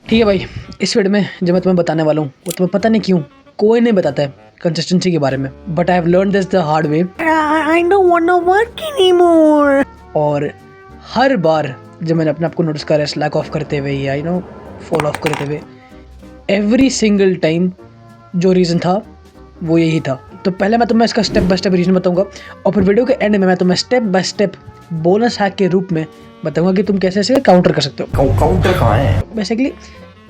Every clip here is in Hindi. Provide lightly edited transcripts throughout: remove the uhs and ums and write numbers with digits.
ठीक है भाई, इस वीडियो में जो मैं तुम्हें बताने वाला हूँ वो तुम्हें पता नहीं क्यों कोई नहीं बताता है कंसिस्टेंसी के बारे में, but I have learn this the hard way. I don't want to work anymore. और हर बार जब मैंने अपने आप को नोटिस करा स्लैक ऑफ करते हुए या फॉल ऑफ करते हुए, एवरी सिंगल टाइम जो रीज़न था वो यही था। तो पहले मैं तुम्हें इसका स्टेप बाय स्टेप रीज़न बताऊंगा और फिर वीडियो के एंड में मैं तुम्हें step by step bonus hack के रूप में बताऊंगा कि तुम कैसे इसे काउंटर कर सकते हो। काउंटर कहाँ है? Basically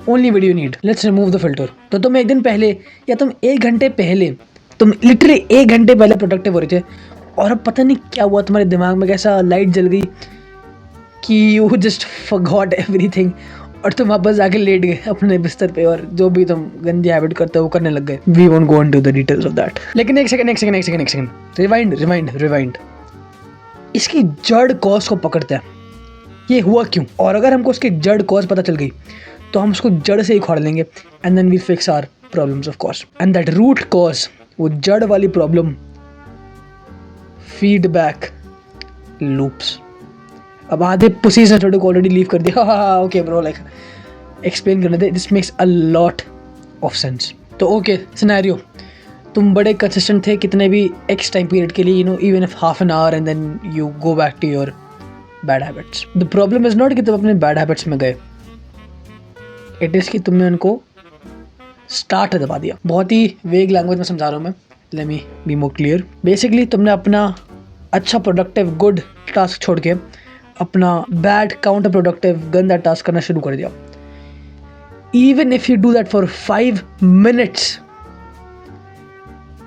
only video need, let's remove the filter. तो तुम एक दिन पहले या तुम 1 घंटे पहले, तुम लिटरली 1 घंटे पहले प्रोडक्टिव हो रहे थे और अब पता नहीं क्या हुआ, तुम्हारे दिमाग में कैसा लाइट जल गई कि यू जस्ट फॉरगॉट एवरीथिंग और तुम वापस जाके लेट गए अपने बिस्तर पे और जो भी तुम गंदी हैबिट करते हो वो करने लग गए। We won't go into the details of that. लेकिन एक सेकंड रिवाइंड। इसकी जड़ कॉज को पकड़ते हैं, ये हुआ क्यों, और अगर हमको उसकी जड़ कॉज पता चल गई तो हम उसको जड़ से ही उखाड़ लेंगे and then we fix our problems of course. And that root cause, वो जड़ वाली प्रॉब्लम, फीडबैक लूप्स। अब आधे पुसीज ने थोड़े को ऑलरेडी लीव कर दिया, हाँ ओके ब्रो, लाइक एक्सप्लेन करने दे, this makes a lot of sense. तो ओके सिनेरियो, तुम बड़े कंसिस्टेंट थे कितने भी एक्स टाइम पीरियड के लिए, even if half an hour and then you go back to your bad habits. The problem is not कि तुम अपने बैड हैबिट्स में गए, इट इज़ कि तुमने उनको स्टार्ट दबा दिया। बहुत ही वेग लैंग्वेज में समझा रहा हूँ मैं, let me be more clear. Basically तुमने अपना अच्छा प्रोडक्टिव गुड टास्क छोड़ के अपना बैड काउंटर प्रोडक्टिव गंदा टास्क करना शुरू कर दिया। Even if you do that for 5 minutes,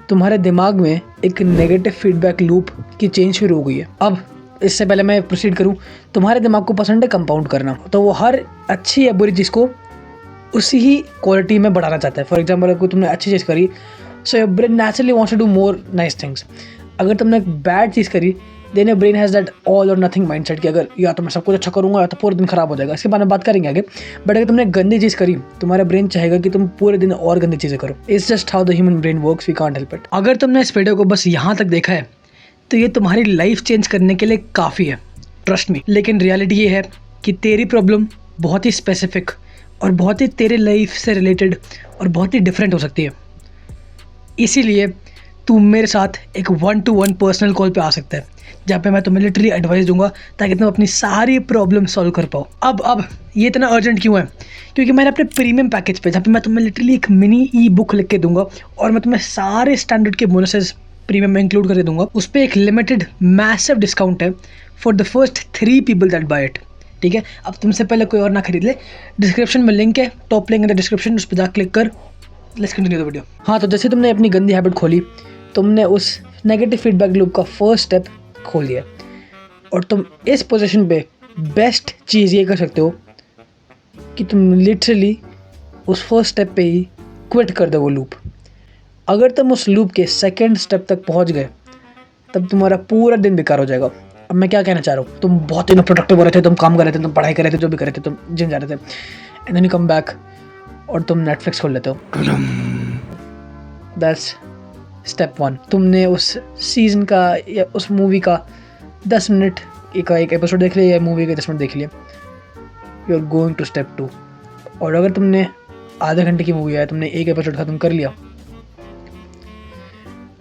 तुम्हारे दिमाग में एक नेगेटिव फीडबैक लूप की चेंज शुरू हो गई है। अब इससे पहले मैं प्रोसीड करूं, तुम्हारे दिमाग को पसंद है कंपाउंड करना, तो वो हर अच्छी या बुरी चीज़ को उसी ही क्वालिटी में बढ़ाना चाहता है। फॉर एग्जाम्पल अगर तुमने अच्छी चीज़ करी, so your brain naturally wants to do more nice things. अगर तुमने एक बैड चीज़ करी, then your brain has that all और नथिंग माइंडसेट कि अगर या तो मैं सब कुछ अच्छा करूँगा या तो पूरा दिन खराब हो जाएगा। इसके बारे में बात करेंगे आगे। बट अगर तुमने गंदी चीज़ करी, तुम्हारा ब्रेन चाहेगा कि तुम पूरे दिन और गंदी चीज़ें करो। It's just how the human brain works, we can't help it. अगर तुमने इस वीडियो को बस यहाँ तक देखा है तो ये तुम्हारी लाइफ चेंज करने के लिए काफ़ी है, ट्रस्ट मी। लेकिन रियलिटी ये है कि तेरी प्रॉब्लम बहुत ही स्पेसिफिक और बहुत ही तेरे लाइफ से रिलेटेड और बहुत ही डिफरेंट हो सकती है। इसीलिए तू मेरे साथ एक 1-to-1 पर्सनल कॉल पे आ सकता है, जहाँ पे मैं तुम्हें लिटरली एडवाइस दूंगा ताकि तुम अपनी सारी प्रॉब्लम सॉल्व कर पाओ। अब ये इतना अर्जेंट क्यों है? क्योंकि मैंने अपने प्रीमियम पैकेज पे, जहाँ पे मैं तुम्हें लिटरली एक मिनी ई बुक लिख के दूंगा और मैं तुम्हें सारे स्टैंडर्ड के बोनसेस प्रीमियम में इंक्लूड कर दूंगा। उस पर एक लिमिटेड मैसिव डिस्काउंट है for the first 3 people that bye it. ठीक है, अब तुमसे पहले कोई और ना खरीद ले। डिस्क्रिप्शन में लिंक है, top link in the description, उस पर जा क्लिक कर। Let's continue the video. हाँ, तो जैसे तुमने अपनी गंदी हैबिट खोली, तुमने उस नेगेटिव फीडबैक लूप का फर्स्ट स्टेप खोल दिया और तुम इस पोजीशन पे बेस्ट चीज़ ये कर सकते हो कि तुम लिटरली उस फर्स्ट स्टेप पे ही क्विट कर दो वो लूप। अगर तुम उस लूप के सेकंड स्टेप तक पहुंच गए तब तुम्हारा पूरा दिन बेकार हो जाएगा। अब मैं क्या कहना चाह रहा हूँ, तुम बहुत प्रोडक्टिव हो रहे थे, तुम काम कर रहे थे, तुम पढ़ाई कर रहे थे, जो भी कर रहे थे, तुम जिम जा रहे थे, and then you come back और तुम नेटफ्लिक्स खोल लेते हो। That's step 1। तुमने उस सीज़न का या उस मूवी का 10 मिनट का एक एपिसोड देख लिया या मूवी का 10 मिनट देख लिया, you are going to step 2। और अगर तुमने आधे घंटे की मूवी है, तुमने एक एपिसोड खत्म कर लिया,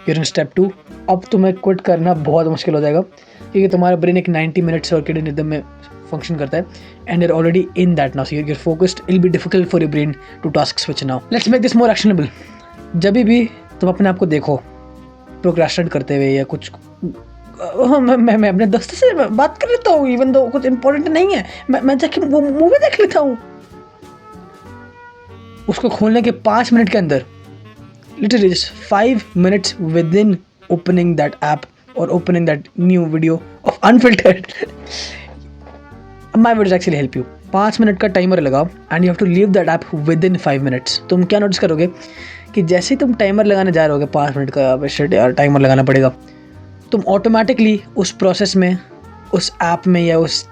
यू आर इन स्टेप 2। अब तुम्हें क्विट करना बहुत मुश्किल हो जाएगा क्योंकि तुम्हारा ब्रेन एक 90 मिनट्स सर्केडियन रिदम में फंक्शन करता है and you're already in that now, so you are focused, it will be difficult for your brain to task switch now. Let's make this more actionable. जब भी तुम अपने आप को देखो प्रोक्रेस्टिनेट करते हुए या कुछ, मैं अपने दोस्तों से बात कर लेता हूँ, इवन दो कुछ इंपॉर्टेंट नहीं है, मैं जाके वो मूवी देख लेता हूँ। उसको खोलने के 5 मिनट के अंदर, literally just 5 minutes within opening that app or opening that new video of unfiltered, my videos actually help you. 5 minute का टाइमर लगाओ and you have to leave that app within 5 minutes। तुम क्या नोटिस करोगे कि जैसे ही तुम टाइमर लगाने जा रहे होगे 5 मिनट का, शिट यार टाइमर लगाना पड़ेगा, तुम ऑटोमेटिकली उस प्रोसेस में, उस ऐप में या उस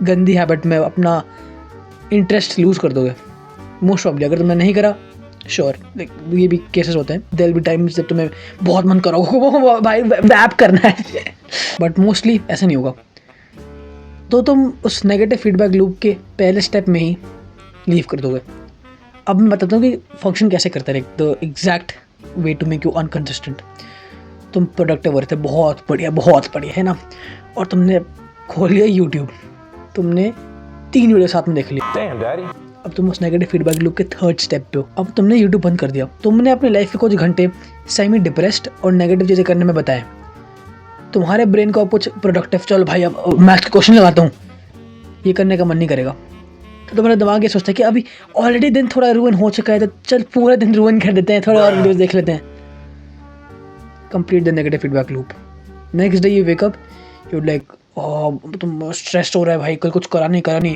गंदी हैबिट में अपना इंटरेस्ट लूज कर दोगे मोस्ट प्रॉब्ली। अगर तुमने नहीं करा, श्योर ये भी केसेस होते हैं, देयर विल बी टाइम्स जब तुम्हें बहुत मन करो भाई वैप करना है, बट मोस्टली ऐसा नहीं होगा। तो तुम उस नेगेटिव फीडबैक लूप के पहले स्टेप में ही लीव कर दोगे। अब मैं बताता हूँ कि फंक्शन कैसे करता है, the exact way to make you unconsistent. तुम प्रोडक्टिव हो रहे थे, बहुत बढ़िया है ना, और तुमने खोल लिया यूट्यूब, तुमने 3 वीडियो साथ में देख लिया। Damn, Daddy. अब तुम उस नेगेटिव फीडबैक लूप के 3rd स्टेप पे हो। अब तुमने यूट्यूब बंद कर दिया, तुमने अपनी लाइफ के कुछ घंटे सेमी डिप्रेस्ड और नेगेटिव चीज़ें करने में बताए। तुम्हारे ब्रेन को अब कुछ प्रोडक्टिव, चल भाई अब मैथ के क्वेश्चन लगाता हूँ, ये करने का मन नहीं करेगा। तो तुम्हारा दिमाग ये सोचता है कि अभी ऑलरेडी दिन थोड़ा रुइन हो चुका है, तो चल पूरा दिन रुइन कर देते हैं, थोड़ा और वीडियोस देख लेते हैं। Complete the negative feedback loop. Next day you wake up, you like तुम स्ट्रेस हो रहा है भाई, कल कुछ करा नहीं,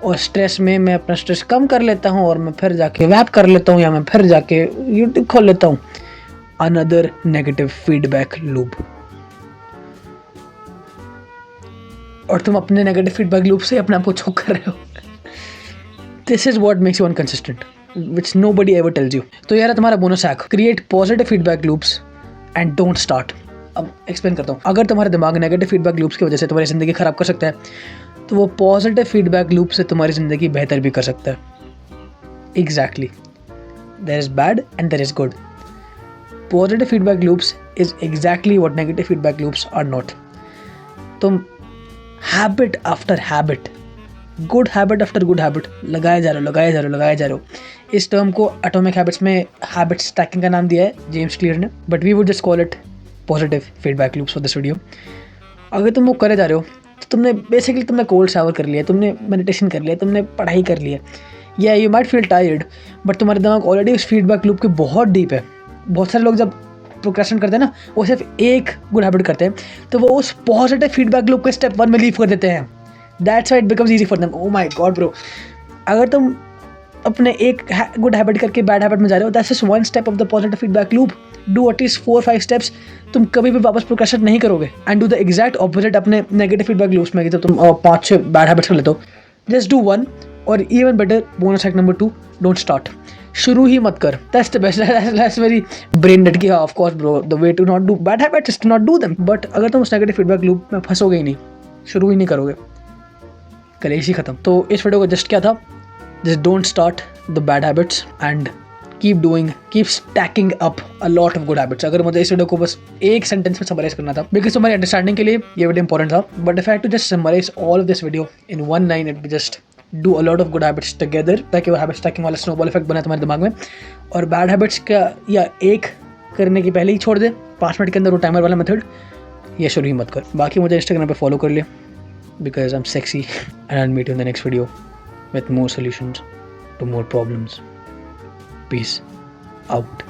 और स्ट्रेस में मैं अपना स्ट्रेस कम कर लेता हूँ और मैं फिर जाके वैप कर लेता हूँ, या मैं फिर जाके यूट्यूब खोल लेता हूँ। Another negative feedback loop. और तुम अपने नेगेटिव फीडबैक लूप से अपने आप को चोक कर रहे हो। This is what makes you unconsistent, which nobody ever tells you. तो यार तुम्हारा bonus hack, create positive feedback loops and don't start. अब एक्सप्लेन करता हूँ। अगर तुम्हारा दिमाग नेगेटिव फीडबैक लूप्स की वजह से तुम्हारी ज़िंदगी ख़राब कर सकता है, तो वो पॉजिटिव फीडबैक लूप से तुम्हारी ज़िंदगी बेहतर भी कर सकता है। Exactly, there is bad and there is good. Positive feedback loops is exactly what negative feedback loops are not. तुम habit after habit, good habit after good habit लगाए जा रहे हो। इस टर्म को एटॉमिक हैबिट्स में हैबिट स्टैकिंग का नाम दिया है जेम्स क्लियर ने, but we would just call it positive feedback loops for this video. अगर तुम वो करे जा रहे हो तो तुमने कोल्ड शावर कर लिया, तुमने मेडिटेशन कर लिया, तुमने पढ़ाई कर लिया, या you might feel tired, but तुम्हारा दिमाग ऑलरेडी उस फीडबैक लूप के बहुत डीप है। बहुत सारे लोग जब प्रोक्रेस्टिनेट करते हैं ना, वो सिर्फ एक गुड हैबिट करते हैं, तो वो उस पॉजिटिव फीडबैक लूप के स्टेप 1 में लीव कर देते हैं। That's why it becomes easy for them. Oh my God bro, अगर तुम अपने एक गुड हैबिट करके बैड हैबिट में जा रहे हो, that's just 1 step of the positive feedback loop. Do at least 4-5 steps, तुम कभी भी वापस प्रोक्रेस्टिनेट नहीं करोगे। And do the exact opposite अपने नेगेटिव फीडबैक लूप्स में, जब तुम 5-6 बैड हैबिट्स कर लेते हो, जस्ट डू 1, और even better bonus hack number 2, don't start. शुरू ही मत कर। That's the best, that's very brain dead की। Of course bro, the way to not do bad habits is to not do them. But अगर तुम उस नेगेटिव फीडबैक लूप में फंसोगे ही नहीं, शुरू ही नहीं करोगे, कलेश ही खत्म। तो इस वीडियो को जस्ट क्या था, just don't start the bad habits and keep stacking up a lot of good habits. अगर मुझे इस वीडियो को बस एक सेंटेंस में समराइज करना था, बिकॉज तुम्हारी अंडरस्टैंडिंग के लिए ये वीडियो इंपॉर्टेंट था, but if I had to just summarise all of this video in 1 line, it be just do a lot of good habits together, ताकि वो हैबिट स्टैकिंग वाला स्नोबॉल इफेक्ट बना तुम्हारे दिमाग में। और बैड हैबिट्स का या एक करने की पहले ही छोड़ दे, 5 मिनट के अंदर वो टाइमर वाला मेथड, ये शुरू ही मत कर। बाकी मुझे इंस्टाग्राम पे फॉलो कर ले, because I'm sexy, and I'll meet you in the next video with more solutions to more problems. Peace out.